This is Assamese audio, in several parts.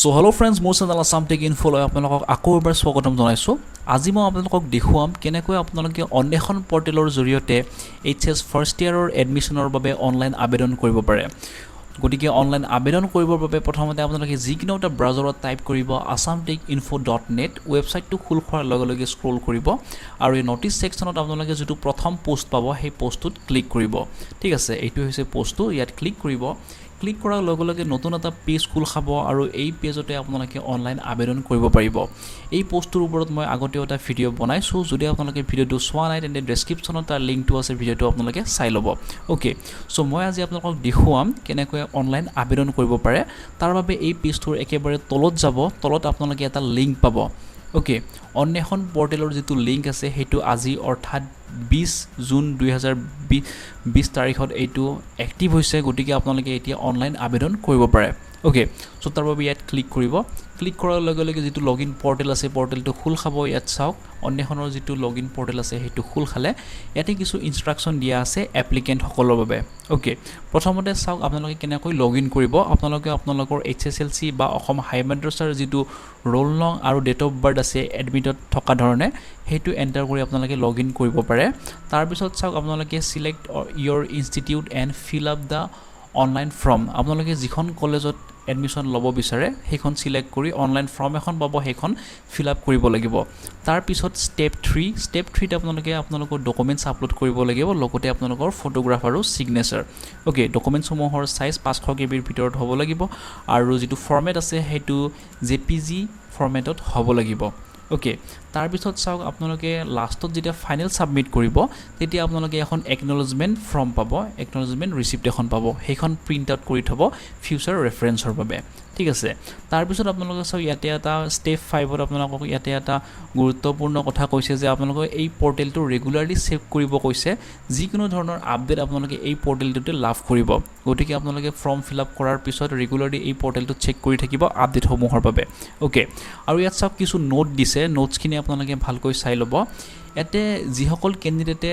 সো হেল্ল' ফ্ৰেণ্ডছ, মোৰ চেনেল আছাম টেক ইনফ'লৈ আপোনালোকক আকৌ এবাৰ স্বাগতম জনাইছোঁ। আজি মই আপোনালোকক দেখুৱাম কেনেকৈ আপোনালোকে অন্বেষণ পৰ্টেলৰ জৰিয়তে HS ফাৰ্ষ্ট ইয়াৰৰ এডমিশ্যনৰ বাবে অনলাইন আবেদন কৰিব পাৰে। গতিকে অনলাইন আবেদন কৰিবৰ বাবে প্ৰথমতে আপোনালোকে যিকোনো এটা ব্ৰাউজাৰত টাইপ কৰিব assamtechinfo.net। ৱেবছাইটটো খোল খোৱাৰ লগে লগে স্ক্ৰল কৰিব আৰু এই নটিছ ছেকশ্যনত আপোনালোকে যিটো প্ৰথম পোষ্ট পাব সেই পোষ্টটোত ক্লিক কৰিব। ঠিক আছে, এইটো হৈছে পোষ্টটো, ইয়াত ক্লিক কৰিব। ক্লিক কৰাৰ লগে লগে নতুন এটা পেজ খোল খাব আৰু এই পেজতে আপোনালোকে অনলাইন আবেদন কৰিব পাৰিব। এই পোষ্টটোৰ ওপৰত মই আগতেও এটা ভিডিঅ' বনাইছোঁ, যদি আপোনালোকে ভিডিঅ'টো চোৱা নাই তেন্তে ডেছক্ৰিপশ্যনত তাৰ লিংকটো আছে, ভিডিঅ'টো আপোনালোকে চাই ল'ব। অ'কে, চ' মই আজি আপোনালোকক দেখুৱাম কেনেকৈ অনলাইন আবেদন কৰিব পাৰে। তাৰ বাবে এই পেজটোৰ একেবাৰে তলত যাব, তলত আপোনালোকে এটা লিংক পাব। অ'কে, অন্বেষণ পৰ্টেলৰ যিটো লিংক আছে সেইটো আজি অৰ্থাৎ 20 জুন 2020 তাৰিখত এইটো এক্টিভ হৈছে। গতিকে আপোনালোকে এতিয়া অনলাইন আবেদন কৰিব পাৰে। অ'কে, চ' তাৰ বাবে ইয়াত ক্লিক কৰিব। ক্লিক কৰাৰ লগে লগে যিটো লগ ইন পৰ্টেল আছে পৰ্টেলটো খোল খাব। ইয়াত চাওক, অন্বেষণৰ যিটো লগ ইন পৰ্টেল আছে সেইটো খোল খালে ইয়াতে কিছু ইনষ্ট্ৰাকশ্যন দিয়া আছে এপ্লিকেণ্টসকলৰ বাবে। অ'কে, প্ৰথমতে চাওক আপোনালোকে কেনেকৈ লগ ইন কৰিব। আপোনালোকে আপোনালোকৰ HSLC বা অসম হাই মাদ্ৰাছাৰ যিটো ৰোল নং আৰু ডেট অফ বাৰ্থ আছে এডমিটত থকা ধৰণে সেইটো এণ্টাৰ কৰি আপোনালোকে লগ ইন কৰিব পাৰে। তাৰপিছত চাওক আপোনালোকে select your institute and fill up the online form. আপোনালোকে যিখন কলেজত এডমিশ্যন ল'ব বিচাৰে সেইখন ছিলেক্ট কৰি অনলাইন ফৰ্ম এখন পাব, সেইখন ফিল আপ কৰিব লাগিব। তাৰপিছত ষ্টেপ 3ত আপোনালোকে আপোনালোকৰ ডকুমেণ্টছ আপলোড কৰিব লাগিব, লগতে আপোনালোকৰ ফটোগ্ৰাফ আৰু ছিগনেচাৰ। অ'কে, ডকুমেণ্টছসমূহৰ চাইজ 500 KB ভিতৰত হ'ব লাগিব আৰু যিটো ফৰ্মেট আছে সেইটো JPG ফৰ্মেটত হ'ব লাগিব। অ'কে, তাৰপিছত চাওক আপোনালোকে লাষ্টত যেতিয়া ফাইনেল ছাবমিট কৰিব তেতিয়া আপোনালোকে এখন একনলেজমেণ্ট ফৰ্ম পাব, একনলেজমেণ্ট ৰিচিপ্ট এখন পাব, সেইখন প্ৰিণ্ট আউট কৰি থ'ব ফিউচাৰ ৰেফাৰেঞ্চৰ বাবে। ঠিক আছে, তাৰপিছত আপোনালোকে চাওক ইয়াতে এটা ষ্টেপ 5ত আপোনালোকক ইয়াতে এটা গুৰুত্বপূৰ্ণ কথা কৈছে যে আপোনালোকে এই পৰ্টেলটো ৰেগুলাৰলি চেক কৰিব কৈছে। যিকোনো ধৰণৰ আপডেট আপোনালোকে এই পৰ্টেলটোতে লাভ কৰিব। গতিকে আপোনালোকে ফৰ্ম ফিল আপ কৰাৰ পিছত ৰেগুলাৰলি এই পৰ্টেলটো চেক কৰি থাকিব আপডেটসমূহৰ বাবে। অ'কে, আৰু ইয়াত চাওক কিছু নোট দিছে, নোটছখিনি আপোনালোকে ভালকৈ চাই ল'ব। ইয়াতে যিসকল কেণ্ডিডেটে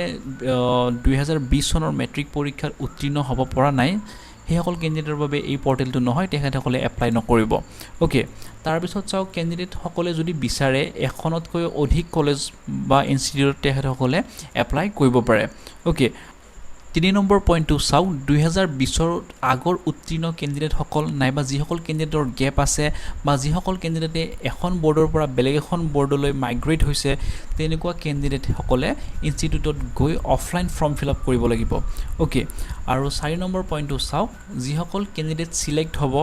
2020 চনৰ মেট্ৰিক পৰীক্ষাত উত্তীৰ্ণ হ'ব পৰা নাই সেইসকল কেণ্ডিডেটৰ বাবে এই পৰ্টেলটো নহয়, তেখেতসকলে এপ্লাই নকৰিব। অ'কে, তাৰপিছত চাওক কেণ্ডিডেটসকলে যদি বিচাৰে এখনতকৈ অধিক কলেজ বা ইনষ্টিটিউটত তেখেতসকলে এপ্লাই কৰিব পাৰে। অ'কে, 3 নম্বৰ পইণ্টটো চাওক, 2020ৰ আগৰ উত্তীৰ্ণ কেণ্ডিডেটসকল নাইবা যিসকল কেণ্ডিডেটৰ গেপ আছে বা যিসকল কেণ্ডিডেটে এখন বৰ্ডৰ পৰা বেলেগ এখন বৰ্ডলৈ মাইগ্ৰেট হৈছে তেনেকুৱা কেণ্ডিডেটসকলে ইনষ্টিটিউটত গৈ অফলাইন ফৰ্ম ফিল আপ কৰিব লাগিব। অ'কে, আৰু 4 নম্বৰ পইণ্টটো চাওক, যিসকল কেণ্ডিডেট ছিলেক্ট হ'ব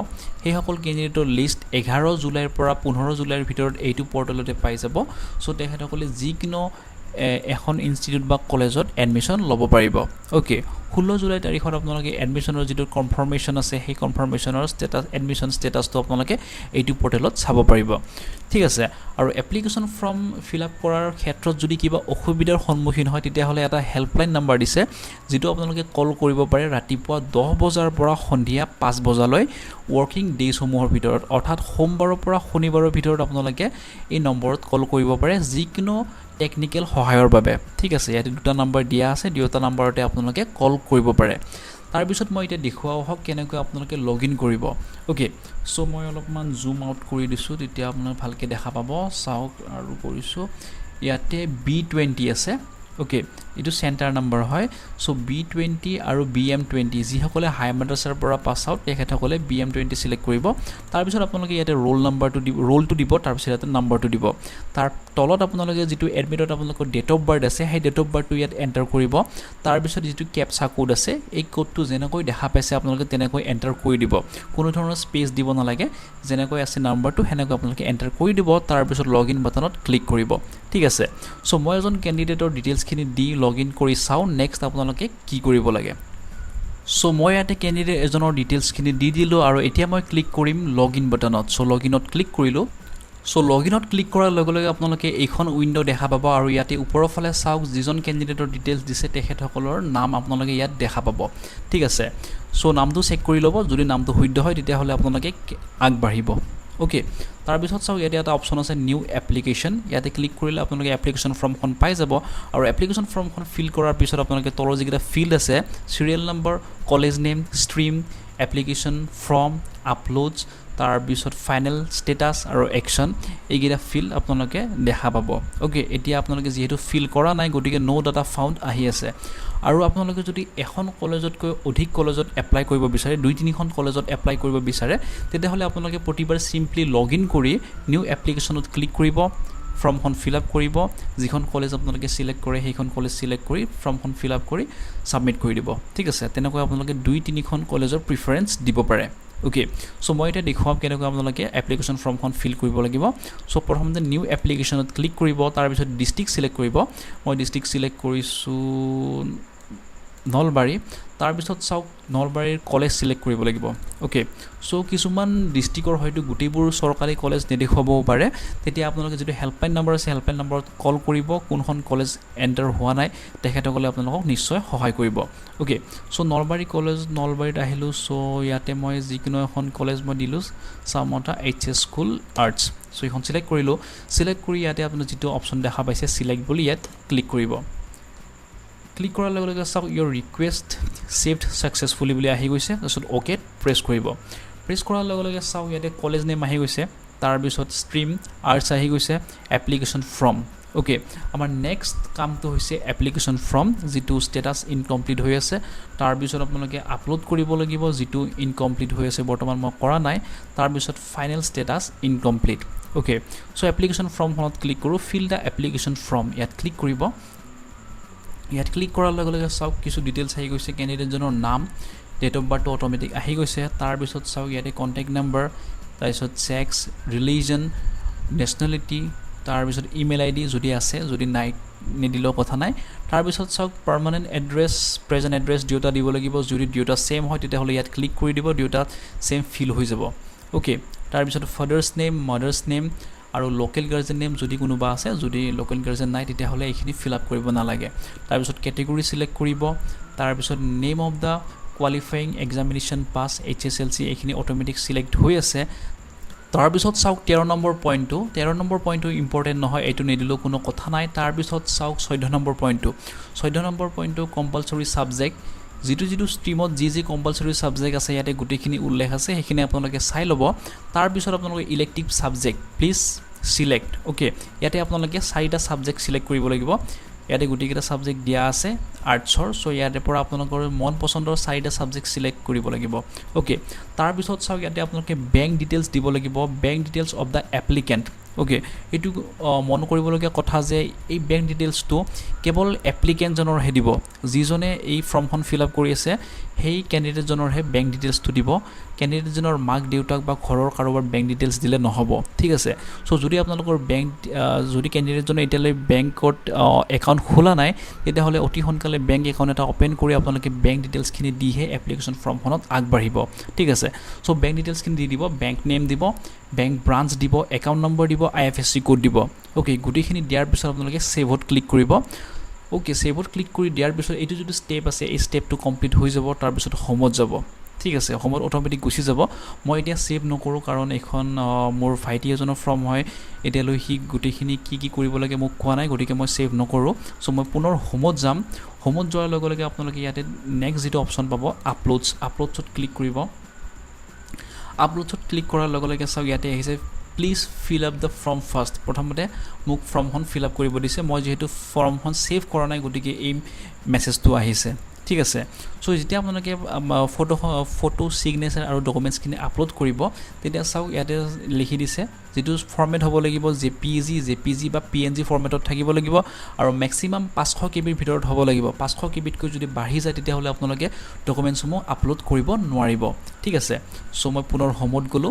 সেইসকল কেণ্ডিডেটৰ লিষ্ট 11 জুলাইৰ পৰা 15 জুলাইৰ ভিতৰত এইটো পৰ্টেলতে পাই যাব। চ' তেখেতসকলে যিকোনো এখন ইনষ্টিটিউট বা কলেজত এডমিশ্যন ল'ব পাৰিব। অ'কে, 16 জুলাই তাৰিখত আপোনালোকে এডমিশ্যনৰ যিটো কনফাৰ্মেশ্যন আছে সেই কনফাৰ্মেশ্যনৰ এডমিশ্যন ষ্টেটাছটো আপোনালোকে এইটো পৰ্টেলত চাব পাৰিব। ঠিক আছে, আৰু এপ্লিকেশ্যন ফৰ্ম ফিল আপ কৰাৰ ক্ষেত্ৰত যদি কিবা অসুবিধাৰ সন্মুখীন হয় তেতিয়াহ'লে এটা হেল্পলাইন নাম্বাৰ দিছে, যিটো আপোনালোকে কল কৰিব পাৰে ৰাতিপুৱা 10 বজাৰ পৰা সন্ধিয়া 5 বজালৈ ৱৰ্কিং ডেইজসমূহৰ ভিতৰত, অৰ্থাৎ সোমবাৰৰ পৰা শনিবাৰৰ ভিতৰত আপোনালোকে এই নম্বৰত কল কৰিব পাৰে যিকোনো টেকনিকেল সহায়ৰ বাবে। ঠিক আছে, ইয়াতে 2টা নাম্বাৰ দিয়া আছে, 2টা নাম্বাৰতে আপোনালোকে কল কৰিব পাৰে। তাৰপিছত মই এতিয়া দেখুৱাও হওক কেনেকৈ আপোনালোকে লগ ইন কৰিব। অ'কে, চ' মই অলপমান জুম আউট কৰি দিছোঁ তেতিয়া আপোনালোকে ভালকৈ দেখা পাব। চাওক আৰু কৰিছোঁ, ইয়াতে B20 আছে। অ'কে, এইটো চেণ্টাৰ নাম্বাৰ হয়। চ' B20 আৰু BM20 যিসকলে হাই মাদ্ৰাছাৰ পৰা পাছ আউট তেখেতসকলে BM20 ছিলেক্ট কৰিব। তাৰপিছত আপোনালোকে ইয়াতে ৰোলটো দিব, তাৰপিছত ইয়াতে নাম্বাৰটো দিব। তাৰ তলত আপোনালোকে যিটো এডমিটত আপোনালোকৰ ডেট অফ বাৰ্থ আছে সেই ডেট অফ বাৰ্থটো ইয়াত এণ্টাৰ কৰিব। তাৰপিছত যিটো কেপচা কোড আছে এই কোডটো যেনেকৈ দেখা পাইছে আপোনালোকে তেনেকৈ এণ্টাৰ কৰি দিব, কোনো ধৰণৰ স্পেচ দিব নালাগে। যেনেকৈ আছে নাম্বাৰটো সেনেকৈ আপোনালোকে এণ্টাৰ কৰি দিব। তাৰপিছত লগ ইন বাটনত ক্লিক কৰিব। ঠিক আছে, চ' মই এজন কেণ্ডিডেটৰ ডিটেইলছখিনি দি লগ ইন কৰি চাওঁ নেক্সট আপোনালোকে কি কৰিব লাগে। চ' মই ইয়াতে কেণ্ডিডেট এজনৰ ডিটেইলছখিনি দি দিলোঁ আৰু এতিয়া মই ক্লিক কৰিম লগ ইন বাটনত। চ' লগ ইনত ক্লিক কৰিলোঁ। চ' লগ ইনত ক্লিক কৰাৰ লগে লগে আপোনালোকে এইখন উইণ্ড' দেখা পাব আৰু ইয়াতে ওপৰৰ ফালে চাওক যিজন কেণ্ডিডেটৰ ডিটেইলছ দিছে তেখেতসকলৰ নাম আপোনালোকে ইয়াত দেখা পাব। ঠিক আছে, চ' নামটো চেক কৰি ল'ব, যদি নামটো শুদ্ধ হয় তেতিয়াহ'লে আপোনালোকে আগবাঢ়িব। অ'কে, তাৰপিছত চাওক ইয়াতে এটা অপশ্যন আছে নিউ এপ্লিকেশ্যন, ইয়াতে ক্লিক কৰিলে আপোনালোকে এপ্লিকেশ্যন ফৰ্মখন পাই যাব। আৰু এপ্লিকেশ্যন ফৰ্মখন ফিল কৰাৰ পিছত আপোনালোকে তলৰ যিকেইটা ফিল্ড আছে serial number, college name, stream, application form, uploads, তাৰপিছত ফাইনেল ষ্টেটাছ আৰু একশ্যন এইকেইটা ফিল্ড আপোনালোকে দেখা পাব অ'কে এতিয়া আপোনালোকে যিহেতু ফিল কৰা নাই গতিকে ন' ডাটা ফাউণ্ড আহি আছে আৰু আপোনালোকে যদি এখন কলেজতকৈ অধিক কলেজত এপ্লাই কৰিব বিচাৰে 2-3খন কলেজত এপ্লাই কৰিব বিচাৰে তেতিয়াহ'লে আপোনালোকে প্ৰতিবাৰ চিম্পলি লগ ইন কৰি নিউ এপ্লিকেশ্যনত ক্লিক কৰিব ফৰ্মখন ফিল আপ কৰিব যিখন কলেজ আপোনালোকে সিলেক্ট কৰে সেইখন কলেজ সিলেক্ট কৰি ফৰ্মখন ফিল আপ কৰি সাবমিট কৰি দিব ঠিক আছে তেনেকৈ আপোনালোকে 2-3খন কলেজৰ প্ৰিফাৰেন্স দিব পাৰে ওকে সো মই এটা দেখুৱাম কেনেকৈ আপোনালোকে এপ্লিকেশ্যন ফৰ্মখন ফিল কৰিব লাগিব সো প্ৰথমতে নিউ এপ্লিকেশ্যনত ক্লিক কৰিব তাৰ পিছত ডিস্ট্ৰিক্ট সিলেক্ট কৰিব মই ডিস্ট্ৰিক্ট সিলেক্ট কৰিছো নলবাৰী তাৰ পিছত চাওক নলবাৰীৰ কলেজ সিলেক্ট কৰিব লাগিব ওকে সো কিছুমান ডিস্ট্ৰিক্টৰ হয়তো গুটিবোৰ চৰকাৰী কলেজ নেদেখুৱাব পাৰে তেতিয়া আপোনালোকে যদি হেল্পলাইন নম্বৰ আছে হেল্পলাইন নম্বৰত কল কৰিব কোনখন কলেজ এন্টাৰ হোৱা নাই তেখেতসকলে আপোনালোকক নিশ্চয় সহায় কৰিব ওকে সো নলবাৰী কলেজ নলবাৰীত আহিলো সো ইয়াতে মই যিকোনো এখন কলেজ মই দিলো সামতা এইচএছ স্কুল আৰ্টছ সো এখন সিলেক্ট কৰিলো সিলেক্ট কৰি ইয়াতে আপুনি যেটো অপচন দেখা পাইছে সিলেক্ট বুলি ইয়াত ক্লিক কৰিব ক্লিক কৰাৰ লগে লগে চাওক ইয়োৰ ৰিকুৱেষ্ট সেভড সাকসেসফুলি বুলি আহি গৈছে তাৰপিছত ওকে প্ৰেছ কৰিব প্ৰেছ কৰাৰ লগে লগে চাওক ইয়াতে কলেজ নেম আহি গৈছে তাৰ পিছত ষ্ট্ৰীম আৰ্টছ আহি গৈছে এপ্লিকেশ্যন ফৰ্ম ওকে আমাৰ নেক্সট কামটো হৈছে এপ্লিকেশ্যন ফৰ্ম যেটো ষ্টেটাছ ইনকমপ্লিট হৈ আছে তাৰ পিছত আপোনালোকে আপলোড কৰিব লাগিব যেটো ইনকমপ্লিট হৈ আছে বৰ্তমান মই কৰা নাই তাৰ পিছত final status incomplete okay so application ফৰ্মখনত ক্লিক কৰো ফিল দা এপ্লিকেশ্যন ফৰ্ম ইয়াত ক্লিক কৰিব ইয়াত ক্লিক কৰাৰ লগে লগে চাওক কিছু ডিটেইলছ আহি গৈছে ক্যান্ডিডেটজনৰ নাম ডেট অফ বাৰ্থ অটোমেটিক আহি গৈছে তাৰ পিছত চাওক ইয়াতে কন্টাক্ট নম্বৰ তাৰ পিছত সেক্স ৰিলিজন নেশনালিটি তাৰ পিছত ইমেইল আইডি যদি আছে যদি নাই নিদিলেও কথা নাই তাৰ পিছত চাওক পাৰ্মানেন্ট এড্ৰেছ প্ৰেজেন্ট এড্ৰেছ দুটা দিব লাগিব যদি দুটা সেম হয় তেতিয়াহ'লে ইয়াত ক্লিক কৰি দিব দুটা সেম ফিল হৈ যাব ওকে তাৰ পিছত ফাদাৰ্স নেম মাদাৰ্স নেম আৰু লোকেল গাৰ্জেন নেম যদি কোনোবা আছে যদি লোকেল গাৰ্জেন নাই তেতিয়াহ'লে এইখিনি ফিল আপ কৰিব নালাগে তাৰ পিছত ক্যাটেগৰি সিলেক্ট কৰিব তাৰ পিছত name of the qualifying examination pass HSLC এইখিনি অটোমেটিক সিলেক্ট হৈ আছে তাৰ পিছত চাওক 13 নম্বৰ পইণ্টটো ইম্পৰ্টেন্ট নহয় এটো নিদিলেও কোনো কথা নাই তাৰ পিছত চাওক 14 নম্বৰ পইণ্টটো কম্পালসৰি সাবজেক্ট যেটো ষ্ট্ৰীমত যি কম্পালসৰি সাবজেক্ট আছে ইয়াতে গুটিখিনি উল্লেখ আছে সেইখিনি আপোনালোকে চাই ল'ব তাৰ পিছত আপোনালোকে elective subject please select okay ইয়াতে আপোনালোকে 4টা সাবজেক্ট সিলেক্ট কৰিব লাগিব ইয়াতে গুটিকেইটা সাবজেক্ট দিয়া আছে আৰ্টছৰ সো ইয়াতে পৰা আপোনালোকৰ মন পছন্দৰ 4টা সাবজেক্ট সিলেক্ট কৰিব লাগিব ওকে তাৰ পিছত চাওক ইয়াতে আপোনালোকে বেংক ডিটেইলছ দিব লাগিব bank details of the applicant okay এটু মন কৰিবলগীয়া কথা যে এই বেংক ডিটেইলছটো কেৱল এপ্লিকেন্টজনৰ হে দিব যিজনে এই ফৰ্মখন ফিল আপ কৰি আছে সেই ক্যান্ডিডেটজনৰ হে বেংক ডিটেইলছটো দিব ক্যান্ডিডেটজনৰ মাক দেউতাক বা ঘৰৰ কাৰোবাৰ বেংক ডিটেইলছ দিলে নহব ঠিক আছে সো যদি আপোনালোকৰ বেংক যদি ক্যান্ডিডেটজনে এতিয়ালৈ বেংকত একাউণ্ট খোলা নাই তেতিয়াহ'লে অতি সোনকালে বেংক একাউণ্ট এটা ওপেন কৰি আপোনালোকে বেংক ডিটেইলছখিনি দিহে এপ্লিকেশ্যন ফৰ্মখনত আগবাঢ়িব ঠিক আছে সো বেংক ডিটেইলছখিনি দি দিব বেংক নেম দিব বেংক ব্ৰাঞ্চ দিব একাউণ্ট নম্বৰ দিব IFSC কোড দিব ওকে গুটিখিনি দিয়াৰ পিছত আপোনালোকে সেভত ক্লিক কৰিব ওকে সেভত ক্লিক কৰি দিয়াৰ পিছত এইটো যদি স্টেপ আছে এই স্টেপটো কমপ্লিট হৈ যাব তাৰ পিছত হোমত যাব ঠিক আছে হোমত অটোমেটিক গুচি যাব মই এতিয়া সেভ নকৰো কাৰণ এখন মোৰ ভাইটি এজনৰ ফৰ্ম হয় এতিয়ালৈ হি গুটিখিনি কি কৰিব লাগে মোক কোৱা নাই গতিকে মই সেভ নকৰো সো মই পুনৰ হোমত যাম হোমত যোৱাৰ লগে লগে আপোনালোকে ইয়াতে নেক্সট যেটো অপচন পাব আপলোডছত ক্লিক কৰিব আপলোডছত ক্লিক কৰাৰ লগে লগে চাওক ইয়াতে আহিছে please feel up the form first প্ৰথমতে মোক ফৰ্মখন ফিল আপ কৰিব দিছে মই যেহেতু ফৰ্মখন সেভ কৰা নাই গতিকে এই মেছেজটো আহিছে ঠিক আছে সো যেতিয়া আপোনালোকে ফটো সিগনেচাৰ আৰু ডকুমেন্টছখিনি আপলোড কৰিব তেতিয়া চাওক ইয়াতে লিখি দিছে যেটো ফৰ্মেট হ'ব লাগিব JPG বা PNG ফৰ্মেটত থাকিব লাগিব আৰু ম্যাক্সিমাম 500 KB ৰ ভিতৰত হ'ব লাগিব 500 KB তকৈ যদি বাঢ়ি যায় তেতিয়াহ'লে আপোনালোকে ডকুমেন্টছসমূহ আপলোড কৰিব নোৱাৰিব ঠিক আছে সো মই পুনৰ হোমত গলো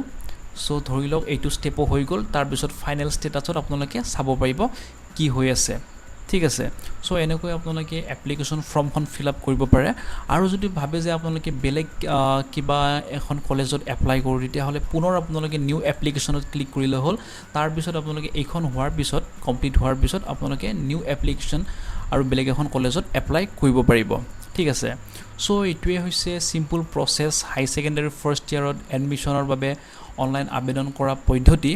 সো ধৰি লওক এইটো স্টেপো হৈ গ'ল তাৰ পিছত ফাইনেল ষ্টেটাছত আপোনালোকে চাব পাৰিব কি হৈ আছে ঠিক আছে সো এনেকৈ আপোনালোকে এপ্লিকেশ্যন ফৰ্মখন ফিল আপ কৰিব পাৰে আৰু যদি ভাবে যে আপোনালোকে বেলেগ কিবা এখন কলেজত এপ্লাই কৰোঁ তেতিয়াহ'লে পুনৰ আপোনালোকে নিউ এপ্লিকেশ্যনত ক্লিক কৰিলে হ'ল তাৰ পিছত আপোনালোকে এইখন হোৱাৰ পিছত কমপ্লিট হোৱাৰ পিছত আপোনালোকে নিউ এপ্লিকেশ্যন আৰু বেলেগ এখন কলেজত এপ্লাই কৰিব পাৰিব ঠিক আছে সো এইটোৱে হৈছে সিম্পল প্ৰসেস হাই সেকেন্ডাৰী ফাৰ্স্ট ইয়াৰত এডমিশনৰ বাবে অনলাইন আবেদন কৰা পদ্ধতি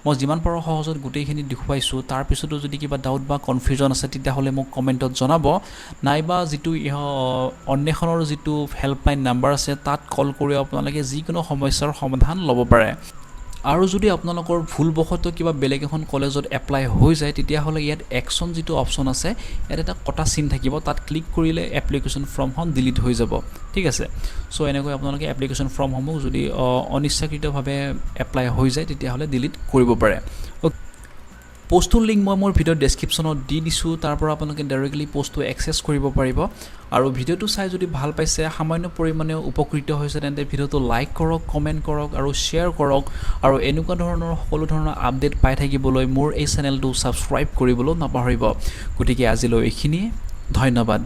মই যিমান পাৰোঁ সহজত গোটেইখিনি দেখুৱাইছোঁ তাৰ পিছতো যদি কিবা ডাউট বা কনফিউজন আছে তেতিয়াহ'লে মোক কমেণ্টত জনাব নাইবা যিটো অন্বেষণৰ যিটো হেল্পলাইন নাম্বাৰ আছে তাত কল কৰি আপোনালোকে যিকোনো সমস্যাৰ সমাধান ল'ব পাৰে আৰু যদি আপোনালোকৰ ভুলবশতঃ কিবা বেলেগ এখন কলেজত এপ্লাই হৈ যায় তেতিয়াহ'লে ইয়াত একশ্যন যিটো অপশ্যন আছে ইয়াত এটা কটা চিন থাকিব তাত ক্লিক কৰিলে এপ্লিকেশ্যন ফৰ্মখন ডিলিট হৈ যাব ঠিক আছে চ' এনেকৈ আপোনালোকে এপ্লিকেশ্যন ফৰ্মসমূহ যদি অনিচ্ছাকৃতভাৱে এপ্লাই হৈ যায় তেতিয়াহ'লে ডিলিট কৰিব পাৰে পোষ্টটোৰ লিংক মই মোৰ ভিডিঅ'ৰ ডেছক্ৰিপশ্যনত দি দিছোঁ তাৰ পৰা আপোনালোকে ডাইৰেক্টলি পোষ্টটো এক্সেছ কৰিব পাৰিব আৰু ভিডিঅ'টো চাই যদি ভাল পাইছে সামান্য পৰিমাণে উপকৃত হৈছে তেন্তে ভিডিঅ'টো লাইক কৰক কমেণ্ট কৰক আৰু শ্বেয়াৰ কৰক আৰু এনেকুৱা ধৰণৰ সকলো ধৰণৰ আপডেট পাই থাকিবলৈ মোৰ এই চেনেলটো ছাবস্ক্ৰাইব কৰিবলৈ নাপাহৰিব গতিকে আজিলৈ এইখিনিয়ে ধন্যবাদ